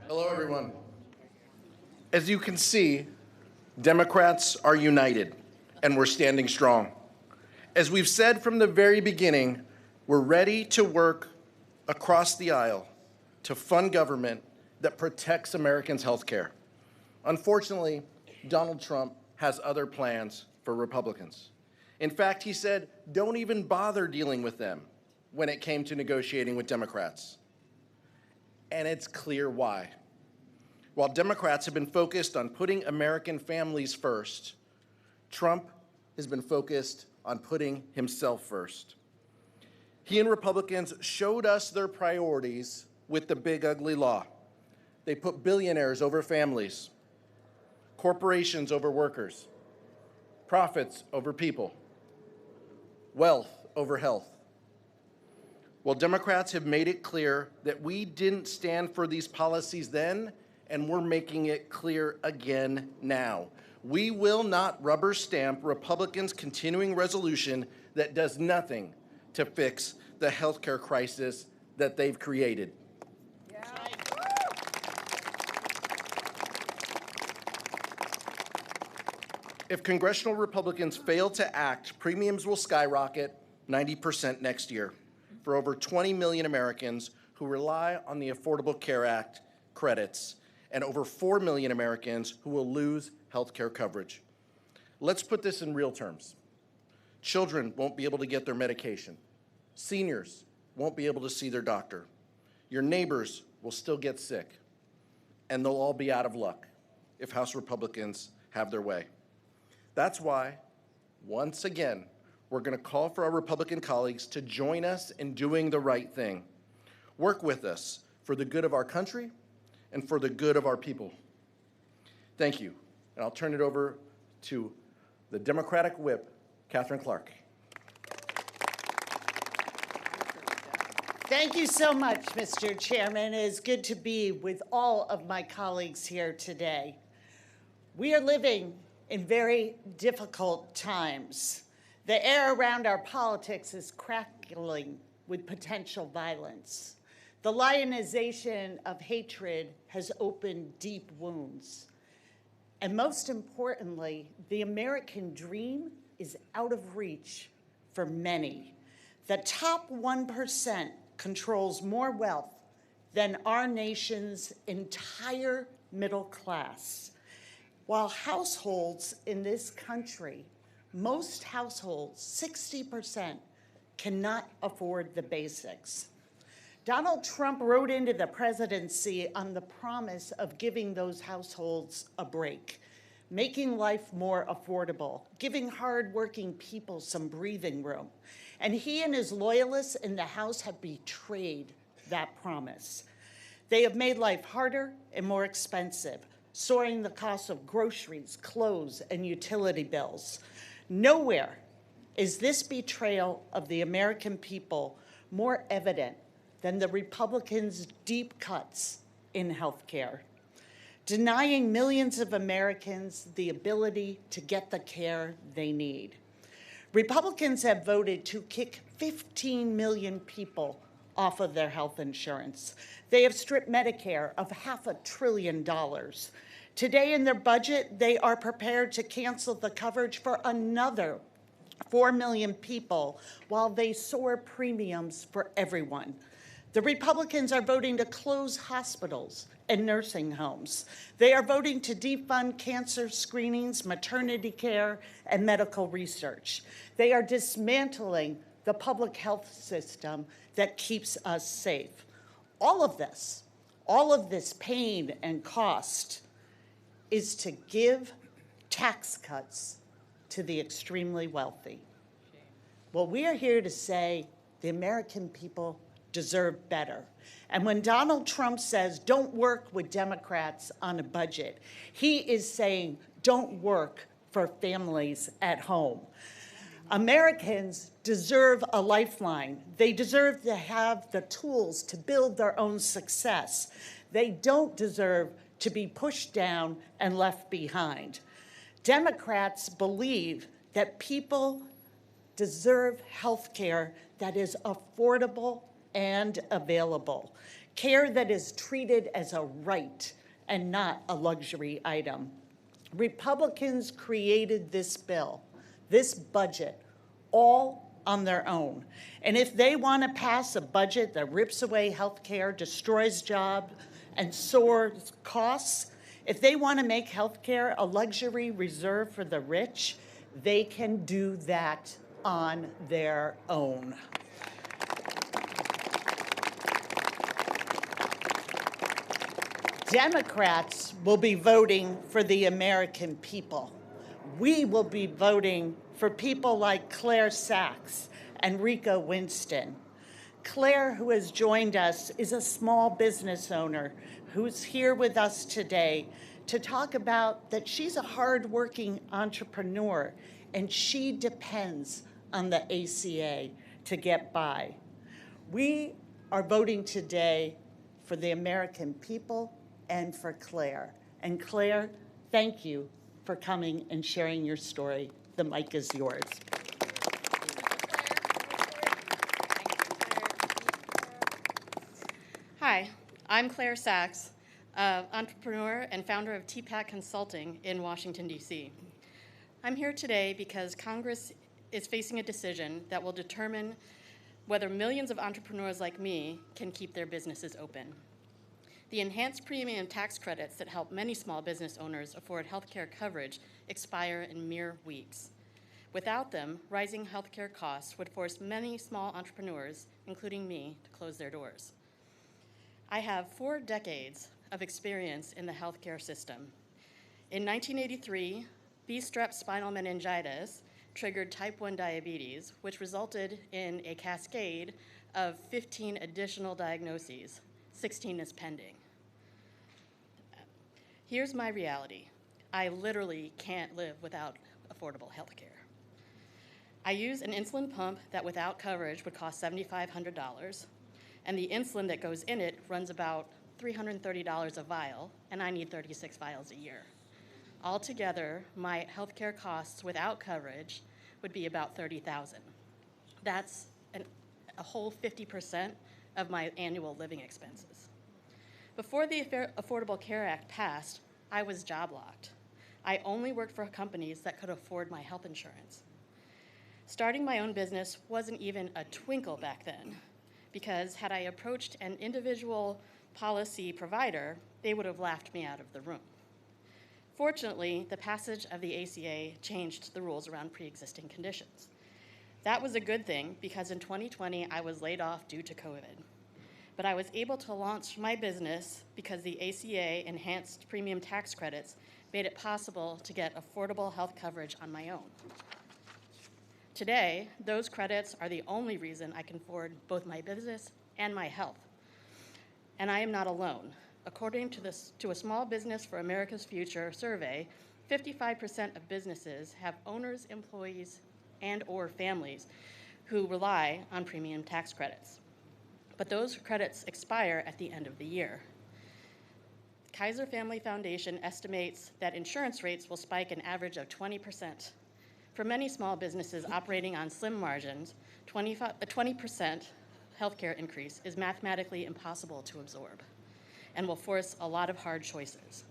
Hello, everyone. As you can see, Democrats are united, and we're standing strong. As we've said from the very beginning, we're ready to work across the aisle to fund government that protects Americans' health care. Unfortunately, Donald Trump has other plans for Republicans. In fact, he said, don't even bother dealing with them when it came to negotiating with Democrats. And it's clear why. While Democrats have been focused on putting American families first, Trump has been focused on putting himself first. He and Republicans showed us their priorities with the big ugly law. They put billionaires over families, corporations over workers, profits over people, wealth over health. Well, Democrats have made it clear that we didn't stand for these policies then, and we're making it clear again now. We will not rubber stamp Republicans' continuing resolution that does nothing to fix the healthcare crisis that they've created. Yeah. If congressional Republicans fail to act, premiums will skyrocket 90% next year for over 20 million Americans who rely on the Affordable Care Act credits, and over 4 million Americans who will lose health care coverage. Let's put this in real terms. Children won't be able to get their medication. Seniors won't be able to see their doctor. Your neighbors will still get sick, and they'll all be out of luck if House Republicans have their way. That's why, once again, we're going to call for our Republican colleagues to join us in doing the right thing. Work with us for the good of our country and for the good of our people. Thank you. And I'll turn it over to the Democratic Whip, Catherine Clark. Thank you so much, Mr. Chairman. It is good to be with all of my colleagues here today. We are living in very difficult times. The air around our politics is crackling with potential violence. The lionization of hatred has opened deep wounds. And most importantly, the American dream is out of reach for many. The top 1% controls more wealth than our nation's entire middle class. While households in this country, most households, 60%, cannot afford the basics. Donald Trump rode into the presidency on the promise of giving those households a break, making life more affordable, giving hardworking people some breathing room. And he and his loyalists in the House have betrayed that promise. They have made life harder and more expensive, soaring the cost of groceries, clothes, and utility bills. Nowhere is this betrayal of the American people more evident than the Republicans' deep cuts in health care, denying millions of Americans the ability to get the care they need. Republicans have voted to kick 15 million people off of their health insurance. They have stripped Medicare of $500 billion. Today in their budget, they are prepared to cancel the coverage for another 4 million people while they soar premiums for everyone. The Republicans are voting to close hospitals and nursing homes. They are voting to defund cancer screenings, maternity care, and medical research. They are dismantling the public health system that keeps us safe. All of this pain and cost is to give tax cuts to the extremely wealthy. Well, we are here to say the American people deserve better. And when Donald Trump says, don't work with Democrats on a budget, he is saying, don't work for families at home. Americans deserve a lifeline. They deserve to have the tools to build their own success. They don't deserve to be pushed down and left behind. Democrats believe that people deserve health care that is affordable and available. care that is treated as a right and not a luxury item. Republicans created this bill, this budget, all on their own. And if they want to pass a budget that rips away health care, destroys jobs, and soars costs, if they want to make health care a luxury reserved for the rich, they can do that on their own. Democrats will be voting for the American people. We will be voting for people like Claire Sachs and Rico Winston. Claire, who has joined us, is a small business owner who's here with us today to talk about that she's a hardworking entrepreneur and she depends on the ACA to get by. We are voting today for the American people and for Claire. And Claire, thank you for coming and sharing your story. The mic is yours. Hi, I'm Claire Sachs, entrepreneur and founder of TPAC Consulting in Washington, D.C. I'm here today because Congress is facing a decision that will determine whether millions of entrepreneurs like me can keep their businesses open. The enhanced premium tax credits that help many small business owners afford health care coverage expire in mere weeks. Without them, rising health care costs would force many small entrepreneurs, including me, to close their doors. I have 4 decades of experience in the healthcare system. In 1983, B-strep spinal meningitis triggered type 1 diabetes, which resulted in a cascade of 15 additional diagnoses. 16 is pending. Here's my reality. I literally can't live without affordable health care. I use an insulin pump that without coverage would cost $7,500, and the insulin that goes in it runs about $330 a vial, and I need 36 vials a year. Altogether, my health care costs without coverage would be about $30,000. That's a whole 50% of my annual living expenses. Before the Affordable Care Act passed, I was job locked. I only worked for companies that could afford my health insurance. Starting my own business wasn't even a twinkle back then, because had I approached an individual policy provider, they would have laughed me out of the room. Fortunately, the passage of the ACA changed the rules around pre-existing conditions. That was a good thing because in 2020, I was laid off due to COVID. But I was able to launch my business because the ACA enhanced premium tax credits made it possible to get affordable health coverage on my own. Today, those credits are the only reason I can afford both my business and my health. And I am not alone. According to a Small Business for America's Future survey, 55% of businesses have owners, employees, and/or families who rely on premium tax credits. But those credits expire at the end of the year. Kaiser Family Foundation estimates that insurance rates will spike an average of 20%. For many small businesses operating on slim margins, a 20% healthcare increase is mathematically impossible to absorb and will force a lot of hard choices.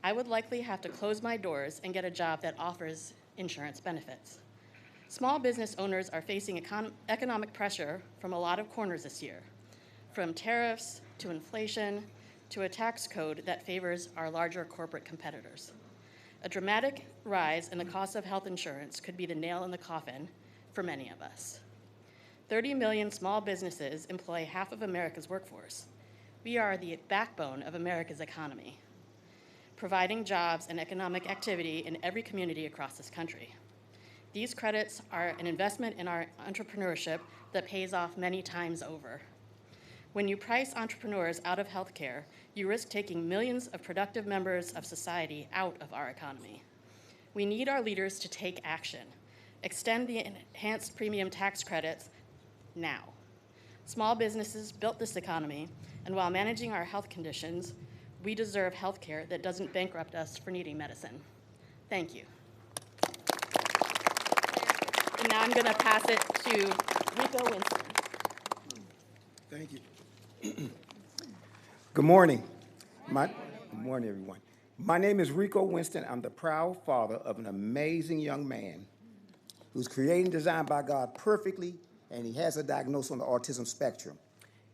I would likely have to close my doors and get a job that offers insurance benefits. Small business owners are facing economic pressure from a lot of corners this year, from tariffs to inflation to a tax code that favors our larger corporate competitors. A dramatic rise in the cost of health insurance could be the nail in the coffin for many of us. 30 million small businesses employ half of America's workforce. We are the backbone of America's economy, providing jobs and economic activity in every community across this country. These credits are an investment in our entrepreneurship that pays off many times over. When you price entrepreneurs out of healthcare, you risk taking millions of productive members of society out of our economy. We need our leaders to take action. Extend the enhanced premium tax credits now. Small businesses built this economy, and while managing our health conditions, we deserve healthcare that doesn't bankrupt us for needing medicine. Thank you. And now I'm going to pass it to Rico Winston. Thank you. Good morning. Good morning, everyone. My name is Rico Winston. I'm the proud father of an amazing young man who's created and designed by God perfectly, and he has a diagnosis on the autism spectrum.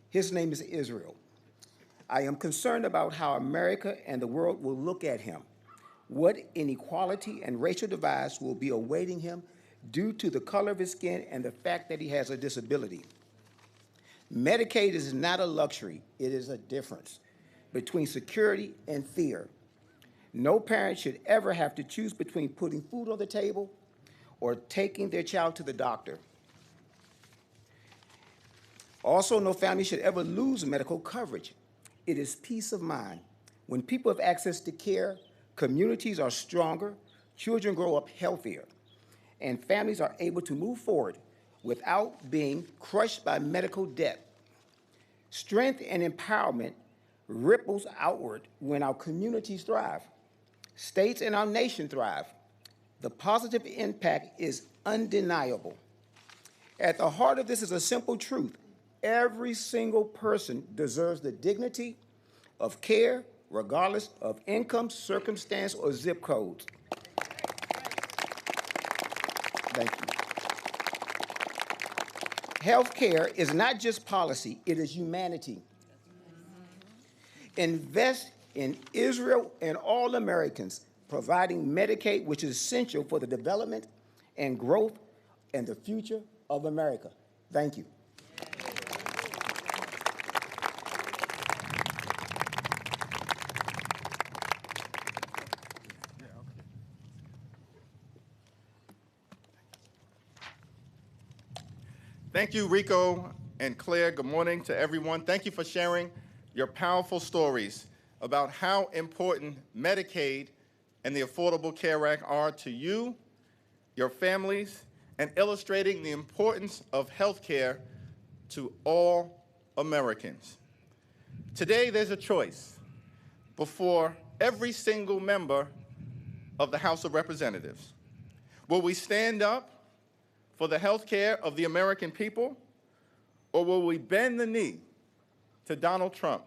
His name is Israel. I am concerned about how America and the world will look at him. What inequality and racial divides will be awaiting him due to the color of his skin and the fact that he has a disability. Medicaid is not a luxury, it is a difference between security and fear. No parent should ever have to choose between putting food on the table or taking their child to the doctor. Also, no family should ever lose medical coverage. It is peace of mind. When people have access to care, communities are stronger, children grow up healthier, and families are able to move forward without being crushed by medical debt. Strength and empowerment ripples outward when our communities thrive. States and our nation thrive. The positive impact is undeniable. At the heart of this is a simple truth. Every single person deserves the dignity of care, regardless of income, circumstance, or zip codes. Thank you. Healthcare is not just policy, it is humanity. Invest in Israel and all Americans, providing Medicaid, which is essential for the development and growth and the future of America. Thank you. Thank you, Rico and Claire. Good morning to everyone. Thank you for sharing your powerful stories about how important Medicaid and the Affordable Care Act are to you, your families, and illustrating the importance of health care to all Americans. Today, there's a choice before every single member of the House of Representatives. Will we stand up for the health care of the American people, or will we bend the knee to Donald Trump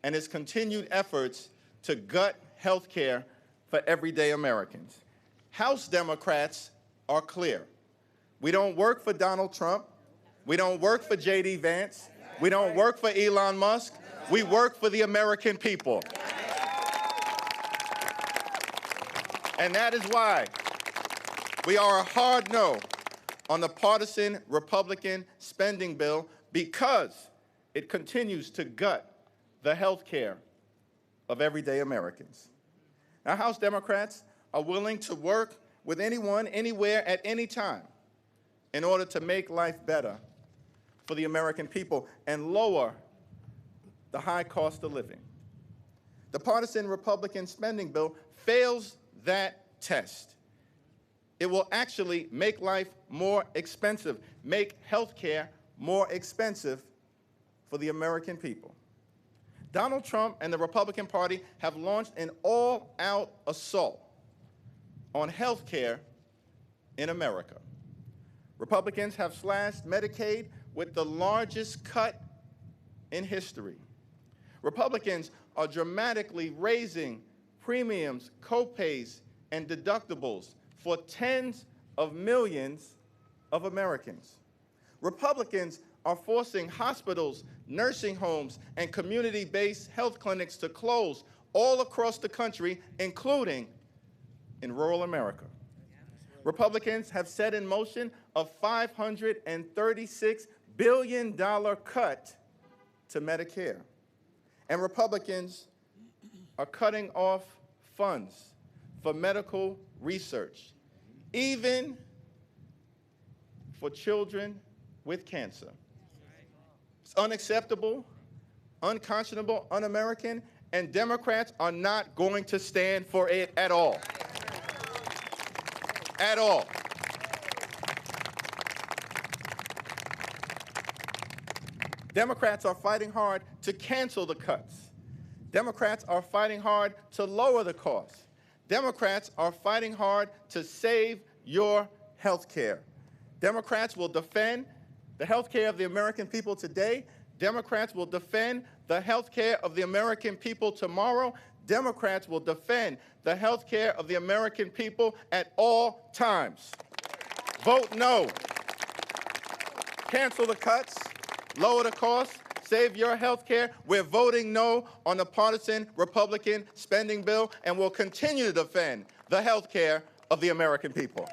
and his continued efforts to gut health care for everyday Americans? House Democrats are clear. We don't work for Donald Trump. We don't work for J.D. Vance. We don't work for Elon Musk. We work for the American people. And that is why we are a hard no on the partisan Republican spending bill, because it continues to gut the health care of everyday Americans. Now, House Democrats are willing to work with anyone, anywhere, at any time in order to make life better for the American people and lower the high cost of living. The partisan Republican spending bill fails that test. It will actually make life more expensive, make health care more expensive for the American people. Donald Trump and the Republican Party have launched an all-out assault on health care in America. Republicans have slashed Medicaid with the largest cut in history. Republicans are dramatically raising premiums, copays, and deductibles for tens of millions of Americans. Republicans are forcing hospitals, nursing homes, and community-based health clinics to close all across the country, including in rural America. Republicans have set in motion a $536 billion cut to Medicare. And Republicans are cutting off funds for medical research, even for children with cancer. It's unacceptable, unconscionable, un-American, and Democrats are not going to stand for it at all. At all. Democrats are fighting hard to cancel the cuts. Democrats are fighting hard to lower the costs. Democrats are fighting hard to save your health care. Democrats will defend the health care of the American people today. Democrats will defend the health care of the American people tomorrow, Democrats will defend the health care of the American people at all times. Vote no. Cancel the cuts, lower the costs, save your health care. We're voting no on the partisan Republican spending bill, and will continue to defend the health care of the American people.